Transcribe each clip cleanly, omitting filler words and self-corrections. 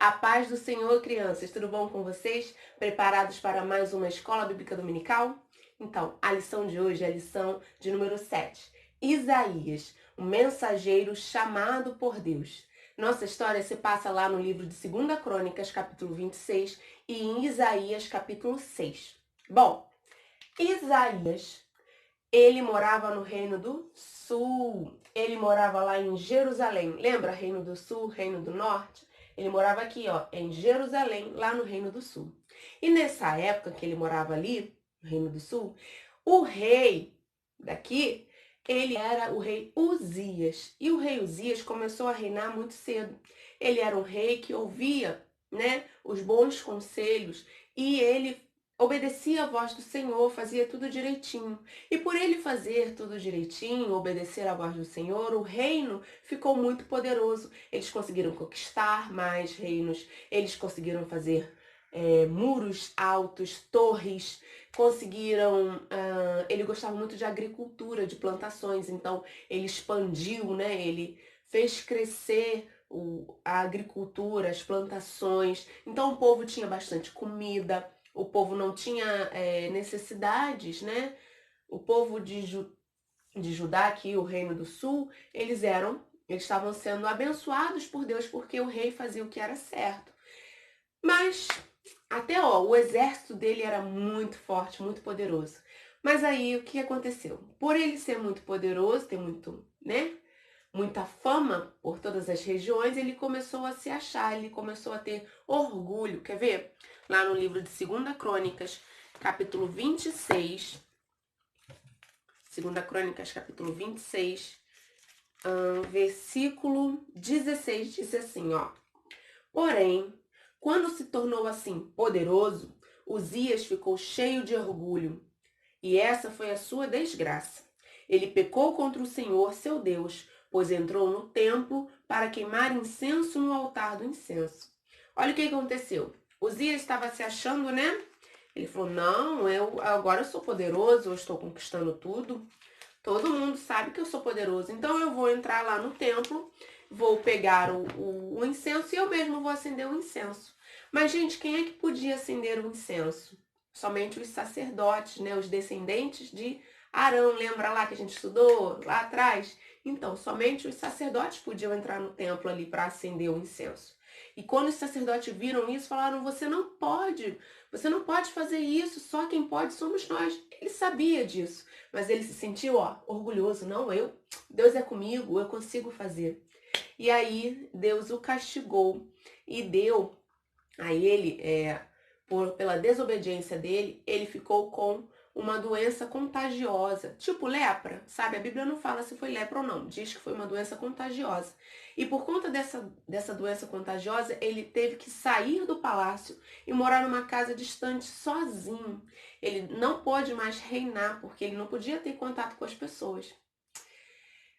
A paz do Senhor, crianças, tudo bom com vocês? Preparados para mais uma escola bíblica dominical? Então, a lição de hoje é a lição de número 7. Isaías, o mensageiro chamado por Deus. Nossa história se passa lá no livro de 2 Crônicas, capítulo 26, e em Isaías, capítulo 6. Bom, Isaías, ele morava no Reino do Sul. Ele morava lá em Jerusalém. Lembra Reino do Sul, Reino do Norte? Ele morava aqui, ó, em Jerusalém, lá no Reino do Sul. E nessa época que ele morava ali, no Reino do Sul, o rei daqui, ele era o rei Uzias. E o rei Uzias começou a reinar muito cedo. Ele era um rei que ouvia, né, os bons conselhos e ele obedecia a voz do Senhor, fazia tudo direitinho. E por ele fazer tudo direitinho, obedecer à voz do Senhor, o reino ficou muito poderoso. Eles conseguiram conquistar mais reinos, eles conseguiram fazer muros altos, torres, conseguiram. Ele gostava muito de agricultura, de plantações, então ele expandiu, né? Ele fez crescer a agricultura, as plantações. Então o povo tinha bastante comida, o povo não tinha necessidades, né? O povo de Judá, aqui, o Reino do Sul, eles estavam sendo abençoados por Deus porque o rei fazia o que era certo. Mas até o exército dele era muito forte, muito poderoso. Mas aí o que aconteceu? Por ele ser muito poderoso, ter muito, né, muita fama por todas as regiões, ele começou a se achar, ele começou a ter orgulho. Quer ver? Lá no livro de 2 capítulo 26, 2 Crônicas, capítulo 26, versículo 16, diz assim, ó. Porém, quando se tornou assim poderoso, Uzias ficou cheio de orgulho, e essa foi a sua desgraça. Ele pecou contra o Senhor, seu Deus, pois entrou no templo para queimar incenso no altar do incenso. Olha o que aconteceu. Uzias estava se achando, né? Ele falou: não, agora eu sou poderoso, eu estou conquistando tudo. Todo mundo sabe que eu sou poderoso, então eu vou entrar lá no templo, vou pegar o incenso e eu mesmo vou acender o incenso. Mas, gente, quem é que podia acender o incenso? Somente os sacerdotes, né? Os descendentes de Arão. Lembra lá que a gente estudou lá atrás? Então, somente os sacerdotes podiam entrar no templo ali para acender o incenso. E quando os sacerdotes viram isso, falaram: você não pode fazer isso, só quem pode somos nós. Ele sabia disso, mas ele se sentiu, orgulhoso. Não, Deus é comigo, eu consigo fazer. E aí Deus o castigou e deu a ele, pela desobediência dele, ele ficou com uma doença contagiosa, tipo lepra, sabe? A Bíblia não fala se foi lepra ou não, diz que foi uma doença contagiosa. E por conta dessa doença contagiosa, ele teve que sair do palácio e morar numa casa distante sozinho. Ele não pôde mais reinar, porque ele não podia ter contato com as pessoas.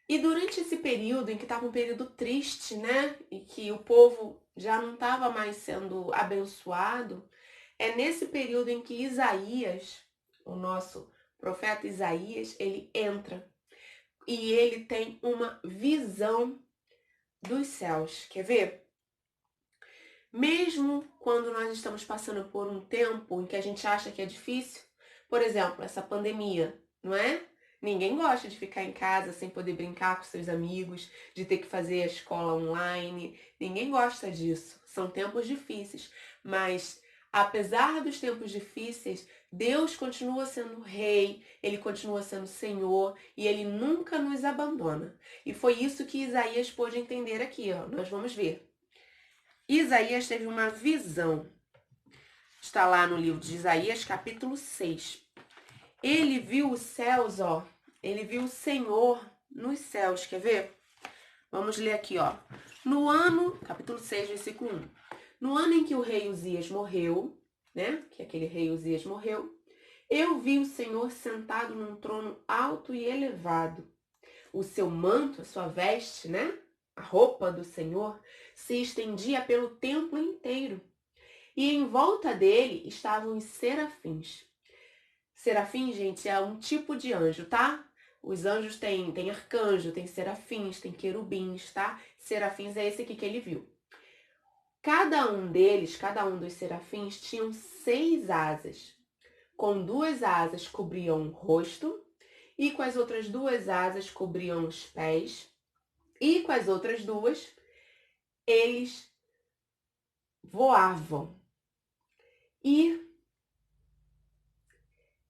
E durante esse período, em que estava um período triste, né? E que o povo já não estava mais sendo abençoado, é nesse período em que Isaías, o nosso profeta Isaías, ele entra e ele tem uma visão dos céus. Quer ver? Mesmo quando nós estamos passando por um tempo em que a gente acha que é difícil, por exemplo, essa pandemia, não é? Ninguém gosta de ficar em casa sem poder brincar com seus amigos, de ter que fazer a escola online. Ninguém gosta disso. São tempos difíceis. Mas, apesar dos tempos difíceis, Deus continua sendo rei, ele continua sendo Senhor e ele nunca nos abandona. E foi isso que Isaías pôde entender aqui, ó. Nós vamos ver. Isaías teve uma visão. Está lá no livro de Isaías, capítulo 6. Ele viu os céus, ó. Ele viu o Senhor nos céus. Quer ver? Vamos ler aqui, ó. No ano, capítulo 6, versículo 1. No ano em que o rei Uzias morreu, né? Que aquele rei Uzias morreu, eu vi o Senhor sentado num trono alto e elevado. O seu manto, a sua veste, né? A roupa do Senhor se estendia pelo templo inteiro. E em volta dele estavam os serafins. Serafim, gente, é um tipo de anjo, tá? Os anjos têm arcanjo, tem serafins, tem querubins, tá? Serafins é esse aqui que ele viu. Cada um deles, cada um dos serafins, tinham 6 asas. Com 2 asas cobriam o rosto, e com as outras 2 asas cobriam os pés, e com as outras 2 eles voavam. E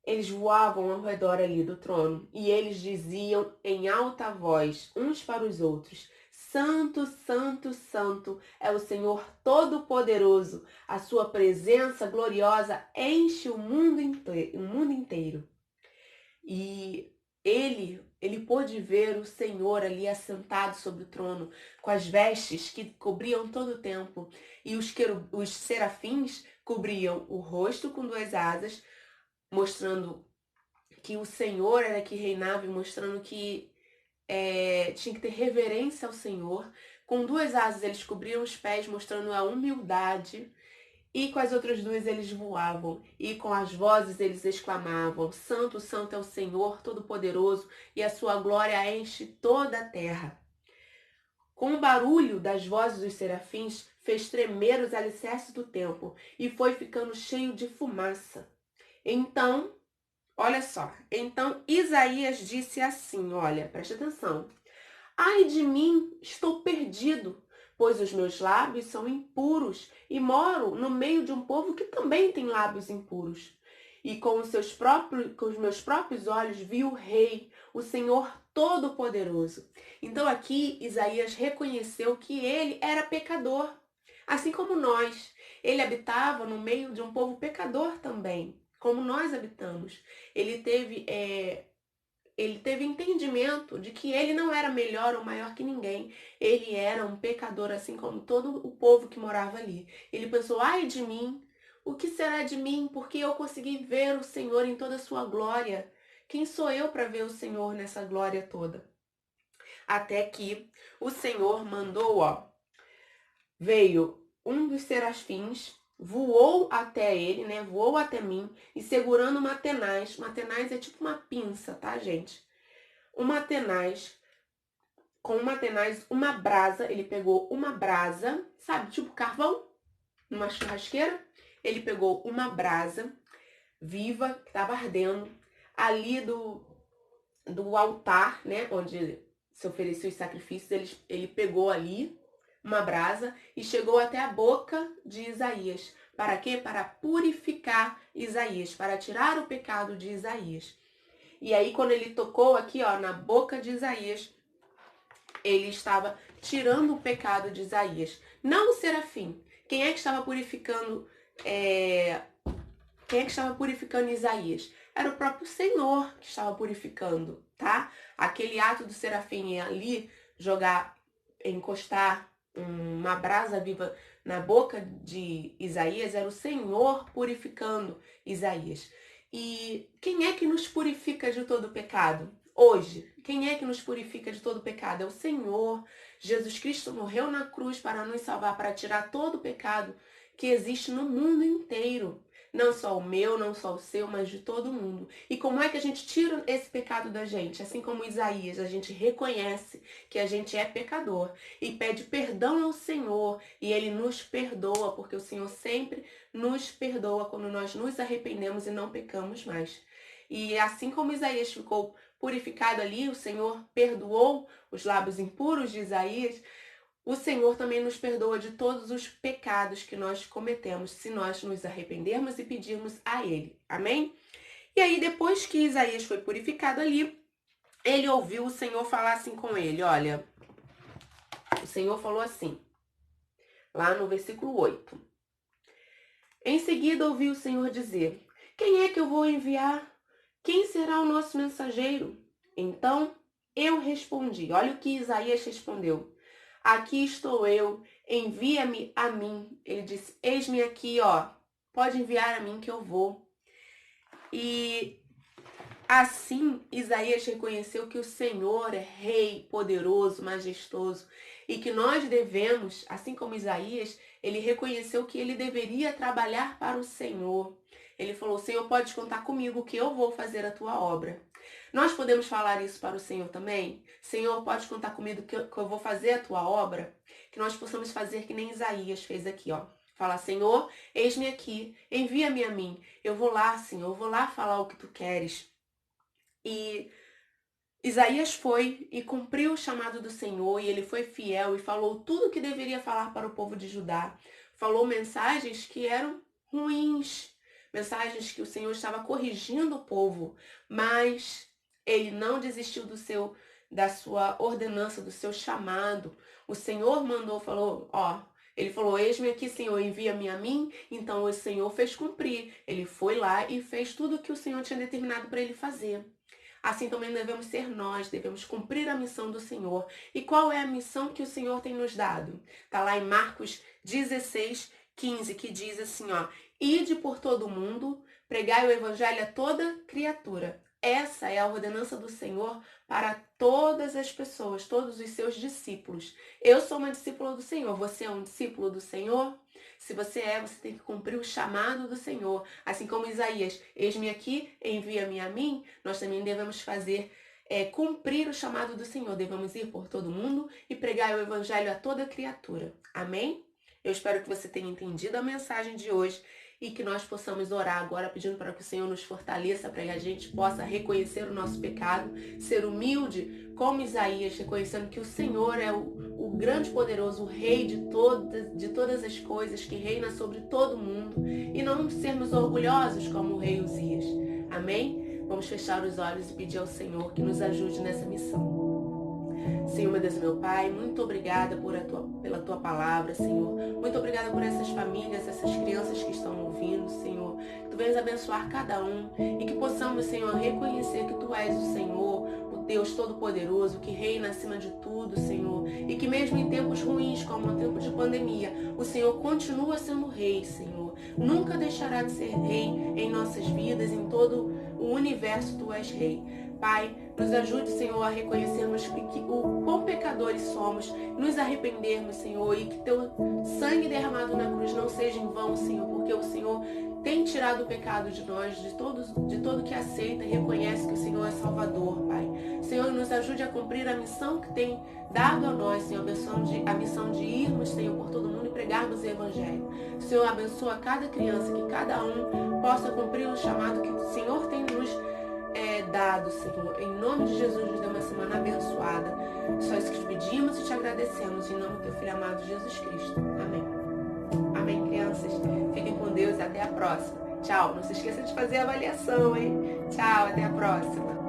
eles voavam ao redor ali do trono, e eles diziam em alta voz, uns para os outros: Santo, Santo, Santo é o Senhor Todo-Poderoso. A sua presença gloriosa enche o mundo inteiro. E ele pôde ver o Senhor ali assentado sobre o trono, com as vestes que cobriam todo o templo. E os serafins cobriam o rosto com 2 asas, mostrando que o Senhor era que reinava e mostrando que tinha que ter reverência ao Senhor. Com 2 asas eles cobriam os pés, mostrando a humildade. E com as outras 2 eles voavam. E com as vozes eles exclamavam: Santo, Santo é o Senhor Todo-Poderoso, e a sua glória enche toda a terra. Com o barulho das vozes dos serafins, fez tremer os alicerces do templo e foi ficando cheio de fumaça. Então, olha só, então Isaías disse assim, olha, presta atenção. Ai de mim, estou perdido, pois os meus lábios são impuros e moro no meio de um povo que também tem lábios impuros. E com os meus próprios olhos vi o Rei, o Senhor Todo-Poderoso. Então aqui Isaías reconheceu que ele era pecador, assim como nós. Ele habitava no meio de um povo pecador também, como nós habitamos. Ele teve entendimento de que ele não era melhor ou maior que ninguém. Ele era um pecador, assim como todo o povo que morava ali. Ele pensou: ai de mim, o que será de mim? Porque eu consegui ver o Senhor em toda a sua glória. Quem sou eu para ver o Senhor nessa glória toda? Até que o Senhor mandou, veio um dos serafins, voou até ele, né? Voou até mim e segurando uma tenaz. Uma tenaz é tipo uma pinça, tá, gente? Uma tenaz, com uma tenaz, uma brasa. Ele pegou uma brasa, sabe, tipo carvão, numa churrasqueira. Ele pegou uma brasa viva, que estava ardendo, ali do altar, né, onde se oferecia os sacrifícios. Ele pegou ali uma brasa e chegou até a boca de Isaías. Para quê? Para purificar Isaías, para tirar o pecado de Isaías. E aí, quando ele tocou aqui, na boca de Isaías, ele estava tirando o pecado de Isaías. Não o serafim. Quem é que estava purificando? Quem é que estava purificando Isaías? Era o próprio Senhor que estava purificando, tá? Aquele ato do serafim ali encostar uma brasa viva na boca de Isaías, era o Senhor purificando Isaías. E quem é que nos purifica de todo pecado? Hoje, quem é que nos purifica de todo pecado? É o Senhor. Jesus Cristo morreu na cruz para nos salvar, para tirar todo o pecado que existe no mundo inteiro. Não só o meu, não só o seu, mas de todo mundo. E como é que a gente tira esse pecado da gente? Assim como Isaías, a gente reconhece que a gente é pecador e pede perdão ao Senhor, e Ele nos perdoa, porque o Senhor sempre nos perdoa quando nós nos arrependemos e não pecamos mais. E assim como Isaías ficou purificado ali, o Senhor perdoou os lábios impuros de Isaías. O Senhor também nos perdoa de todos os pecados que nós cometemos, se nós nos arrependermos e pedirmos a Ele. Amém? E aí, depois que Isaías foi purificado ali, ele ouviu o Senhor falar assim com ele. Olha, o Senhor falou assim, lá no versículo 8. Em seguida, ouviu o Senhor dizer: quem é que eu vou enviar? Quem será o nosso mensageiro? Então, eu respondi. Olha o que Isaías respondeu. Aqui estou eu, envia-me a mim. Ele disse: eis-me aqui, pode enviar a mim que eu vou. E assim Isaías reconheceu que o Senhor é Rei, poderoso, majestoso, e que nós devemos, assim como Isaías, ele reconheceu que ele deveria trabalhar para o Senhor. Ele falou: Senhor, pode contar comigo que eu vou fazer a tua obra. Nós podemos falar isso para o Senhor também? Senhor, pode contar comigo que eu vou fazer a tua obra? Que nós possamos fazer que nem Isaías fez aqui, ó. Falar, Senhor, eis-me aqui, envia-me a mim. Eu vou lá, Senhor, eu vou lá falar o que tu queres. E Isaías foi e cumpriu o chamado do Senhor, e ele foi fiel e falou tudo o que deveria falar para o povo de Judá. Falou mensagens que eram ruins, mensagens que o Senhor estava corrigindo o povo, mas ele não desistiu da sua ordenança, do seu chamado. O Senhor mandou, falou, ó, ele falou, eis-me aqui, Senhor, envia-me a mim. Então o Senhor fez cumprir. Ele foi lá e fez tudo o que o Senhor tinha determinado para ele fazer. Assim também devemos ser nós, devemos cumprir a missão do Senhor. E qual é a missão que o Senhor tem nos dado? Está lá em Marcos 16:15, que diz assim, ó, ide por todo o mundo, pregai o evangelho a toda criatura. Essa é a ordenança do Senhor para todas as pessoas, todos os seus discípulos. Eu sou uma discípula do Senhor, você é um discípulo do Senhor? Se você você tem que cumprir o chamado do Senhor. Assim como Isaías, eis-me aqui, envia-me a mim, nós também devemos cumprir o chamado do Senhor. Devemos ir por todo mundo e pregar o evangelho a toda criatura. Amém? Eu espero que você tenha entendido a mensagem de hoje e que nós possamos orar agora pedindo para que o Senhor nos fortaleça, para que a gente possa reconhecer o nosso pecado, ser humilde como Isaías, reconhecendo que o Senhor é o grande poderoso, o rei de todas as coisas, que reina sobre todo mundo, e não sermos orgulhosos como o rei Uzias. Amém? Vamos fechar os olhos e pedir ao Senhor que nos ajude nessa missão. Senhor, meu Deus, meu Pai, muito obrigada pela Tua palavra, Senhor. Muito obrigada por essas famílias, essas crianças que estão ouvindo, Senhor. Que Tu venhas abençoar cada um e que possamos, Senhor, reconhecer que Tu és o Senhor, o Deus Todo-Poderoso, que reina acima de tudo, Senhor. E que mesmo em tempos ruins, como no tempo de pandemia, o Senhor continua sendo Rei, Senhor. Nunca deixará de ser Rei em nossas vidas, em todo o universo Tu és Rei. Pai, nos ajude, Senhor, a reconhecermos o quão pecadores somos, nos arrependermos, Senhor, e que Teu sangue derramado na cruz não seja em vão, Senhor, porque o Senhor tem tirado o pecado de nós, de todo que aceita e reconhece que o Senhor é Salvador, Pai. Senhor, nos ajude a cumprir a missão que tem dado a nós, Senhor, a missão de irmos, Senhor, por todo mundo e pregarmos o Evangelho. Senhor, abençoa cada criança, que cada um possa cumprir o chamado que o Senhor tem nos dado, Senhor. Em nome de Jesus, nos dê uma semana abençoada. Só isso que te pedimos e te agradecemos. Em nome do Teu Filho amado, Jesus Cristo. Amém. Amém, crianças. Fiquem com Deus e até a próxima. Tchau. Não se esqueça de fazer a avaliação, hein? Tchau, até a próxima.